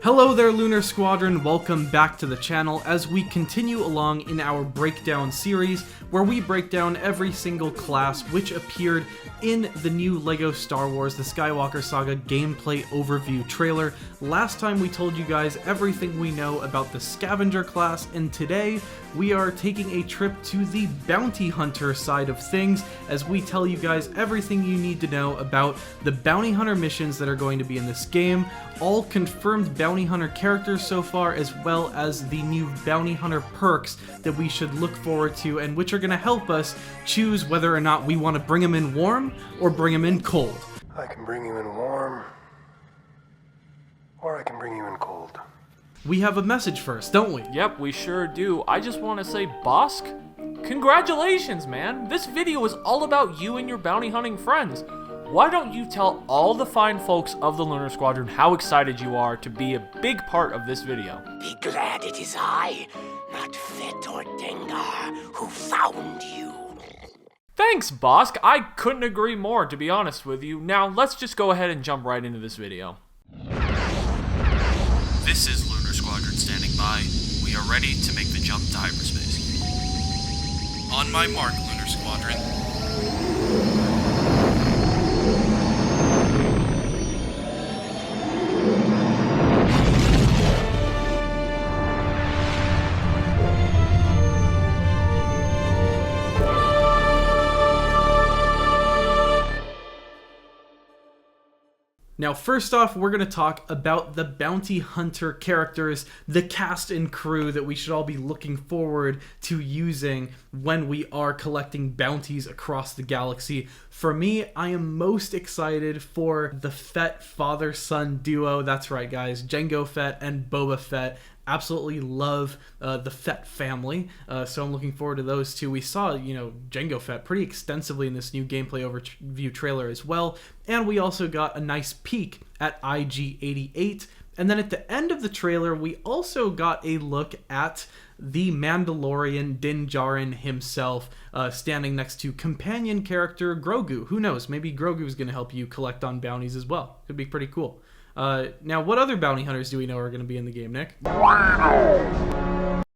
Hello there, Lunar Squadron, welcome back to the channel as we continue along in our breakdown series where we break down every single class which appeared in the new LEGO Star Wars The Skywalker Saga Gameplay Overview trailer. Last time we told you guys everything we know about the Scavenger class, and today we are taking a trip to the Bounty Hunter side of things as we tell you guys everything you need to know about the Bounty Hunter missions that are going to be in this game, all confirmed Bounty Hunter characters so far, as well as the new Bounty Hunter perks that we should look forward to and which are going to help us choose whether or not we want to bring them in warm or bring them in cold. I can bring you in warm, or I can bring you in cold. We have a message first, don't we? Yep, we sure do. I just want to say, Bossk, congratulations, man. This video is all about you and your bounty hunting friends. Why don't you tell all the fine folks of the Lunar Squadron how excited you are to be a big part of this video? Be glad it is I, not Fett or Dengar, who found you. Thanks, Bossk. I couldn't agree more, to be honest with you. Now, let's just go ahead and jump right into this video. This is Lunar Squadron standing by. We are ready to make the jump to hyperspace. On my mark, Lunar Squadron. Now, first off, we're going to talk about the Bounty Hunter characters, the cast and crew that we should all be looking forward to using when we are collecting bounties across the galaxy. For me, I am most excited for the Fett father-son duo. That's right, guys. Jango Fett and Boba Fett. Absolutely love the Fett family, so I'm looking forward to those two. We saw, Jango Fett pretty extensively in this new gameplay overview trailer as well, and we also got a nice peek at IG-88, and then at the end of the trailer, we also got a look at the Mandalorian Din Djarin himself, standing next to companion character Grogu. Who knows, maybe Grogu's going to help you collect on bounties as well. Could be pretty cool. Now, what other bounty hunters do we know are going to be in the game, Nick?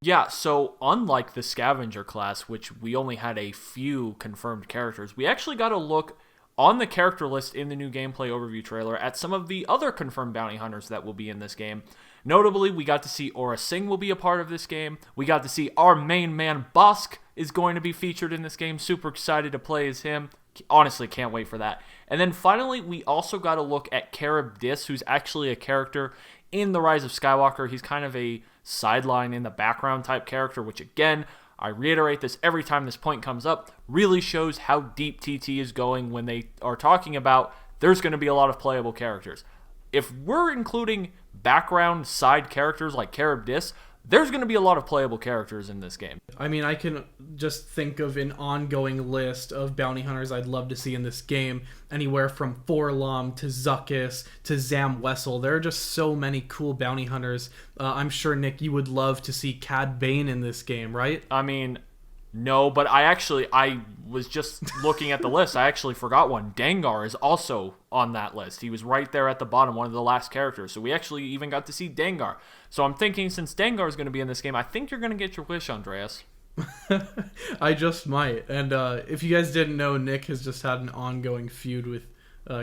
Yeah, so unlike the Scavenger class, which we only had a few confirmed characters, we actually got a look on the character list in the new gameplay overview trailer at some of the other confirmed bounty hunters that will be in this game. Notably, we got to see Aurra Sing will be a part of this game. We got to see our main man, Bossk, is going to be featured in this game. Super excited to play as him. Honestly, can't wait for that. And then finally, we also got a look at Carib Diss, who's actually a character in The Rise of Skywalker. He's kind of a sideline in the background type character, which again, I reiterate this every time this point comes up, really shows how deep TT is going when they are talking about there's going to be a lot of playable characters. If we're including background side characters like Carib Diss, there's going to be a lot of playable characters in this game. I mean, I can just think of an ongoing list of bounty hunters I'd love to see in this game. Anywhere from Forlom to Zuckuss to Zam Wessel. There are just so many cool bounty hunters. I'm sure, Nick, you would love to see Cad Bane in this game, right? I mean, no, but I was just looking at the list. I actually forgot one. Dengar is also on that list. He was right there at the bottom, one of the last characters. So we actually even got to see Dengar. So I'm thinking since Dengar is going to be in this game, I think you're going to get your wish, Andreas. I just might. And if you guys didn't know, Nick has just had an ongoing feud with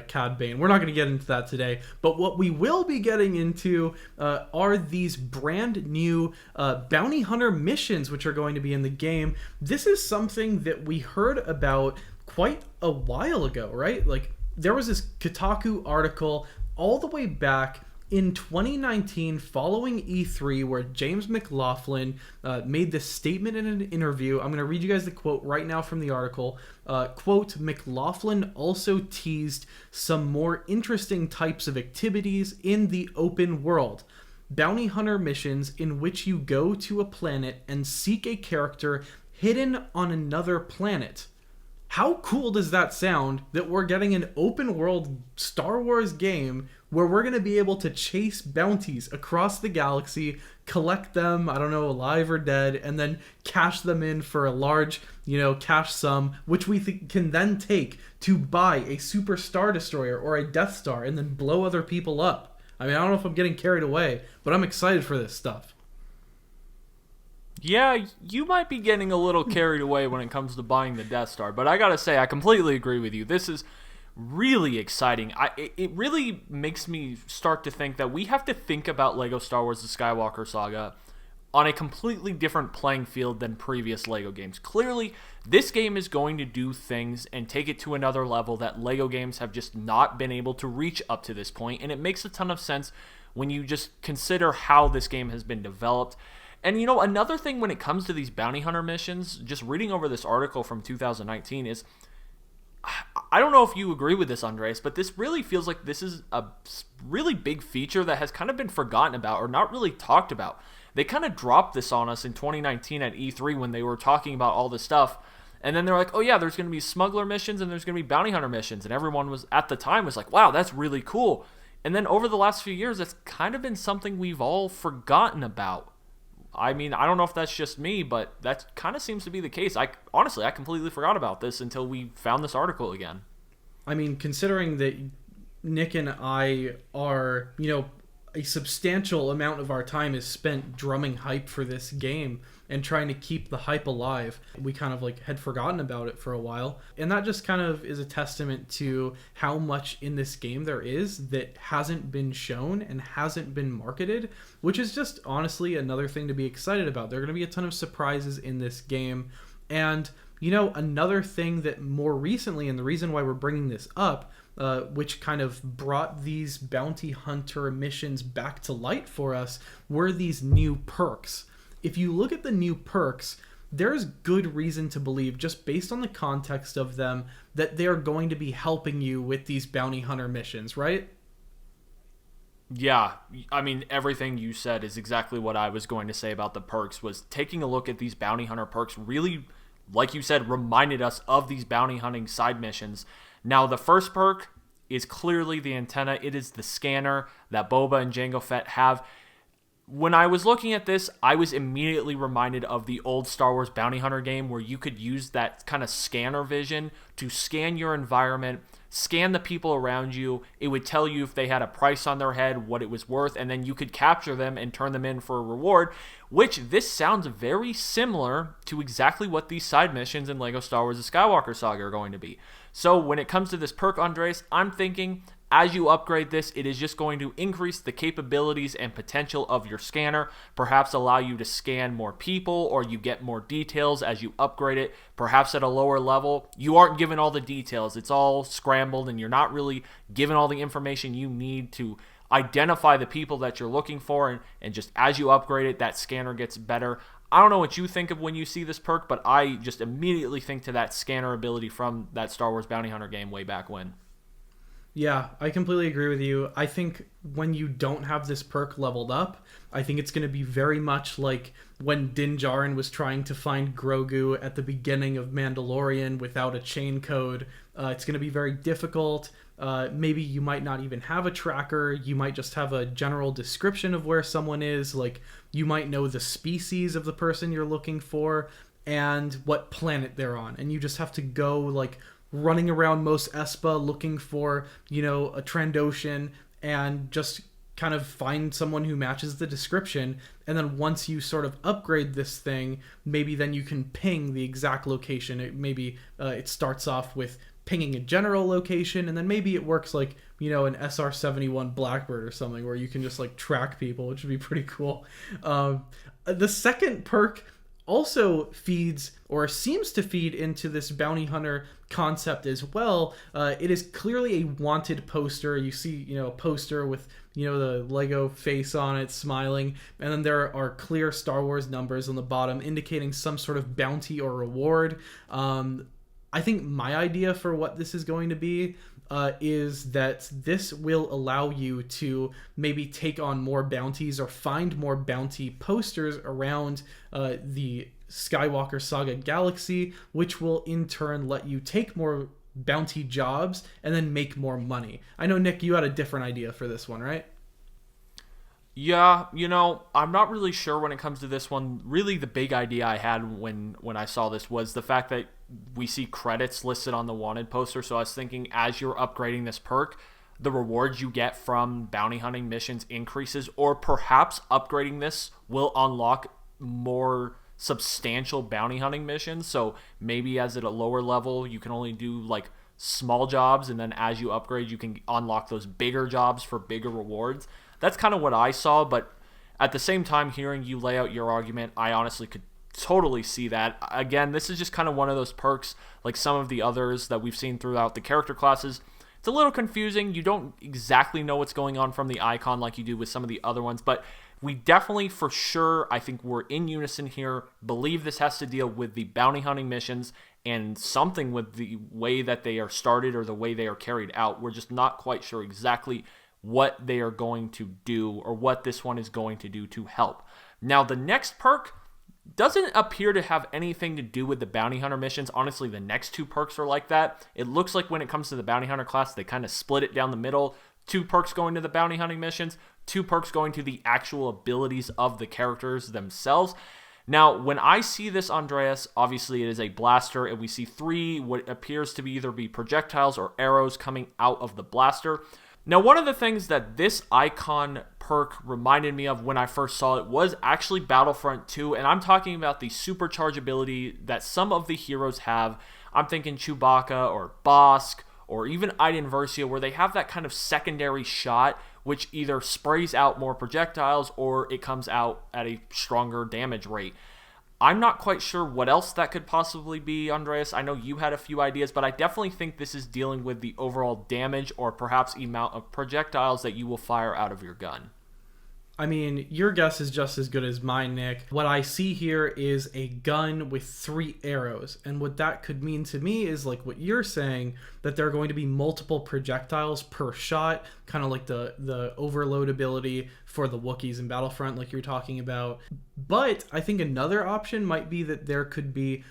Cad Bane. We're not going to get into that today, but what we will be getting into are these brand new bounty hunter missions which are going to be in the game. This is something that we heard about quite a while ago, right? Like, there was this Kotaku article all the way back in 2019 following E3 where James McLaughlin made this statement in an interview. I'm going to read you guys the quote right now from the article. Quote, McLaughlin also teased some more interesting types of activities in the open world. Bounty hunter missions in which you go to a planet and seek a character hidden on another planet. How cool does that sound that we're getting an open world Star Wars game where we're going to be able to chase bounties across the galaxy, collect them, I don't know, alive or dead, and then cash them in for a large, cash sum, which we can then take to buy a Super Star Destroyer or a Death Star and then blow other people up. I mean, I don't know if I'm getting carried away, but I'm excited for this stuff. Yeah, you might be getting a little carried away when it comes to buying the Death Star, but I gotta say, I completely agree with you. This is really exciting. It really makes me start to think that we have to think about LEGO Star Wars The Skywalker Saga on a completely different playing field than previous LEGO games. Clearly, this game is going to do things and take it to another level that LEGO games have just not been able to reach up to this point, and it makes a ton of sense when you just consider how this game has been developed. And you know, another thing when it comes to these bounty hunter missions, just reading over this article from 2019 is, I don't know if you agree with this, Andres, but this really feels like this is a really big feature that has kind of been forgotten about or not really talked about. They kind of dropped this on us in 2019 at E3 when they were talking about all this stuff. And then they're like, oh yeah, there's going to be smuggler missions and there's going to be bounty hunter missions. And everyone was, at the time, was like, wow, that's really cool. And then over the last few years, that's kind of been something we've all forgotten about. I mean, I don't know if that's just me, but that kind of seems to be the case. Honestly, I completely forgot about this until we found this article again. I mean, considering that Nick and I are, a substantial amount of our time is spent drumming hype for this game and trying to keep the hype alive. We kind of had forgotten about it for a while. And that just kind of is a testament to how much in this game there is that hasn't been shown and hasn't been marketed, which is just honestly another thing to be excited about. There are going to be a ton of surprises in this game. And, another thing that more recently, and the reason why we're bringing this up, which kind of brought these bounty hunter missions back to light for us, were these new perks. If you look at the new perks, there's good reason to believe, just based on the context of them, that they're going to be helping you with these bounty hunter missions, right? Yeah, I mean, everything you said is exactly what I was going to say about the perks, was taking a look at these bounty hunter perks really, like you said, reminded us of these bounty hunting side missions. Now, the first perk is clearly the antenna. It is the scanner that Boba and Jango Fett have. When I was looking at this, I was immediately reminded of the old Star Wars Bounty Hunter game where you could use that kind of scanner vision to scan your environment, scan the people around you. It would tell you if they had a price on their head, what it was worth, and then you could capture them and turn them in for a reward, which this sounds very similar to exactly what these side missions in LEGO Star Wars The Skywalker Saga are going to be. So when it comes to this perk, Andres, I'm thinking as you upgrade this, it is just going to increase the capabilities and potential of your scanner, perhaps allow you to scan more people, or you get more details as you upgrade it, perhaps at a lower level. You aren't given all the details. It's all scrambled, and you're not really given all the information you need to identify the people that you're looking for, and just as you upgrade it, that scanner gets better. I don't know what you think of when you see this perk, but I just immediately think to that scanner ability from that Star Wars Bounty Hunter game way back when. Yeah, I completely agree with you. I think when you don't have this perk leveled up, I think it's going to be very much like when Din Djarin was trying to find Grogu at the beginning of Mandalorian without a chain code. It's going to be very difficult. Maybe you might not even have a tracker. You might just have a general description of where someone is. Like, you might know the species of the person you're looking for and what planet they're on. And you just have to go, running around Mos Espa looking for, a Trandoshan, and just kind of find someone who matches the description. And then once you sort of upgrade this thing, maybe then you can ping the exact location. It starts off with pinging a general location, and then maybe it works like, an SR-71 Blackbird or something where you can just track people, which would be pretty cool. The second perk also feeds, or seems to feed, into this bounty hunter concept as well. It is clearly a wanted poster. You see, a poster with, the Lego face on it, smiling, and then there are clear Star Wars numbers on the bottom indicating some sort of bounty or reward. I think my idea for what this is going to be is that this will allow you to maybe take on more bounties or find more bounty posters around the Skywalker Saga Galaxy, which will in turn let you take more bounty jobs and then make more money. I know, Nick, you had a different idea for this one, right? Yeah, I'm not really sure when it comes to this one. Really, the big idea I had when I saw this was the fact that we see credits listed on the wanted poster. So I was thinking, as you're upgrading this perk, the rewards you get from bounty hunting missions increases, or perhaps upgrading this will unlock more substantial bounty hunting missions. So maybe as at a lower level, you can only do like small jobs, and then as you upgrade, you can unlock those bigger jobs for bigger rewards. That's kind of what I saw, but at the same time, hearing you lay out your argument, I honestly could totally see that. Again, this is just kind of one of those perks, like some of the others that we've seen throughout the character classes. It's a little confusing. You don't exactly know what's going on from the icon like you do with some of the other ones, but we definitely, for sure, I think we're in unison here, believe this has to deal with the bounty hunting missions and something with the way that they are started or the way they are carried out. We're just not quite sure exactly what they are going to do or what this one is going to do to help. Now, the next perk doesn't appear to have anything to do with the bounty hunter missions. Honestly, the next two perks are like that. It looks like when it comes to the bounty hunter class, they kind of split it down the middle. 2 perks going to the bounty hunting missions, 2 perks going to the actual abilities of the characters themselves. Now, when I see this, Andreas, obviously it is a blaster, and we see 3 what appears to be either be projectiles or arrows coming out of the blaster. Now, one of the things that this icon perk reminded me of when I first saw it was actually Battlefront 2, and I'm talking about the supercharge ability that some of the heroes have. I'm thinking Chewbacca or Bossk or even Iden Versio, where they have that kind of secondary shot which either sprays out more projectiles or it comes out at a stronger damage rate. I'm not quite sure what else that could possibly be, Andreas. I know you had a few ideas, but I definitely think this is dealing with the overall damage or perhaps amount of projectiles that you will fire out of your gun. I mean, your guess is just as good as mine, Nick. What I see here is a gun with 3 arrows. And what that could mean to me is like what you're saying, that there are going to be multiple projectiles per shot, kind of like the overload ability for the Wookiees in Battlefront like you're talking about. But I think another option might be that there could be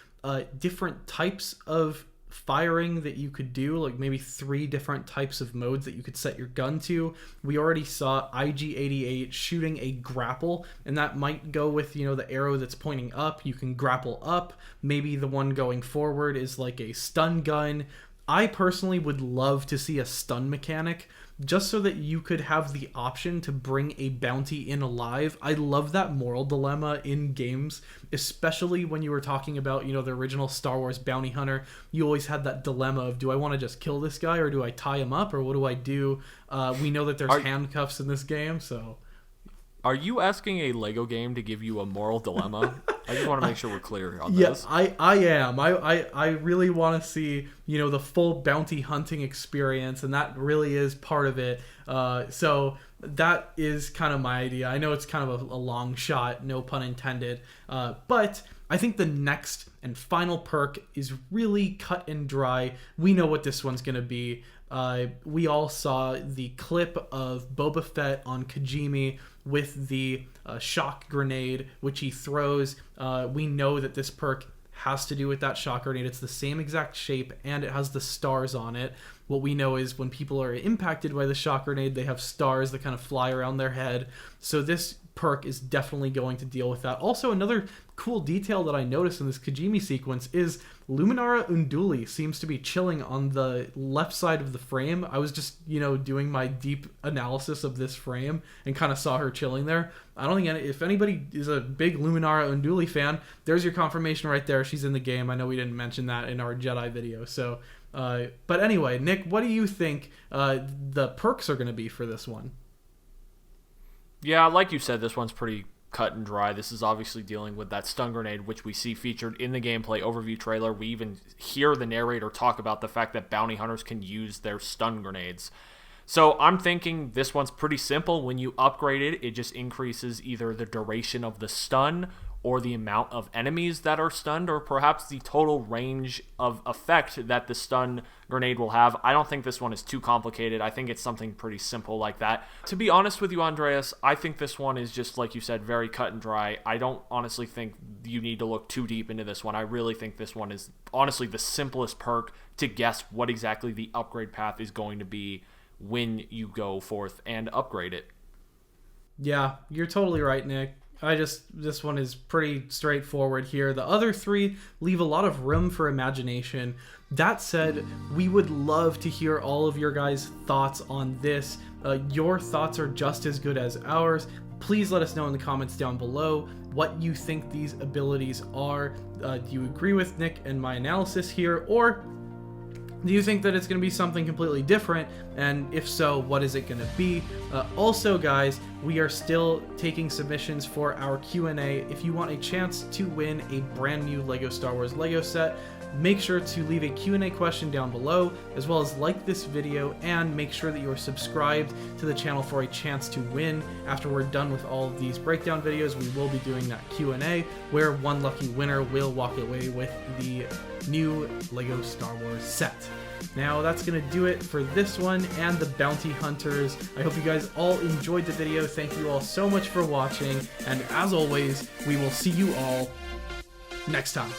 different types of firing that you could do, like maybe 3 different types of modes that you could set your gun to. We already saw IG-88 shooting a grapple, and that might go with, you know, the arrow that's pointing up. You can grapple up. Maybe the one going forward is like a stun gun. I personally would love to see a stun mechanic, just so that you could have the option to bring a bounty in alive. I love that moral dilemma in games, especially when you were talking about, you know, the original Star Wars bounty hunter. You always had that dilemma of, do I want to just kill this guy or do I tie him up or what do I do? We know that there's handcuffs in this game, so... Are you asking a Lego game to give you a moral dilemma? I just want to make sure we're clear on this. Yeah, I am. I really want to see, you know, the full bounty hunting experience, and that really is part of it. So that is kind of my idea. I know it's kind of a long shot, no pun intended, but I think the next and final perk is really cut and dry. We know what this one's going to be. We all saw the clip of Boba Fett on Kijimi with the shock grenade, which he throws. We know that this perk has to do with that shock grenade. It's the same exact shape, and it has the stars on it. What we know is when people are impacted by the shock grenade, they have stars that kind of fly around their head. So this perk is definitely going to deal with that. Also, another cool detail that I noticed in this Kijimi sequence is Luminara Unduli seems to be chilling on the left side of the frame. I was just, you know, doing my deep analysis of this frame and kind of saw her chilling there. I don't think if anybody is a big Luminara Unduli fan, there's your confirmation right there. She's in the game. I know we didn't mention that in our Jedi video. So, but anyway, Nick, what do you think the perks are going to be for this one? Yeah, like you said, this one's pretty cut and dry. This is obviously dealing with that stun grenade, which we see featured in the gameplay overview trailer. We even hear the narrator talk about the fact that bounty hunters can use their stun grenades. So I'm thinking this one's pretty simple. When you upgrade it, it just increases either the duration of the stun or the amount of enemies that are stunned, or perhaps the total range of effect that the stun grenade will have. I don't think this one is too complicated. I think it's something pretty simple like that. To be honest with you, Andreas, I think this one is just, like you said, very cut and dry. I don't honestly think you need to look too deep into this one. I really think this one is honestly the simplest perk to guess what exactly the upgrade path is going to be when you go forth and upgrade it. Yeah, you're totally right, Nick. This one is pretty straightforward here. The other three leave a lot of room for imagination. That said, we would love to hear all of your guys' thoughts on this. Your thoughts are just as good as ours. Please let us know in the comments down below what you think these abilities are. Do you agree with Nick and my analysis here, or do you think that it's going to be something completely different? And if so, what is it going to be? Also, guys, we are still taking submissions for our Q&A. If you want a chance to win a brand new LEGO Star Wars Lego set, make sure to leave a Q&A question down below, as well as like this video, and make sure that you are subscribed to the channel for a chance to win. After we're done with all of these breakdown videos, we will be doing that Q&A, where one lucky winner will walk away with the new LEGO Star Wars set. Now that's going to do it for this one and the Bounty Hunters. I hope you guys all enjoyed the video. Thank you all so much for watching, and as always, we will see you all next time.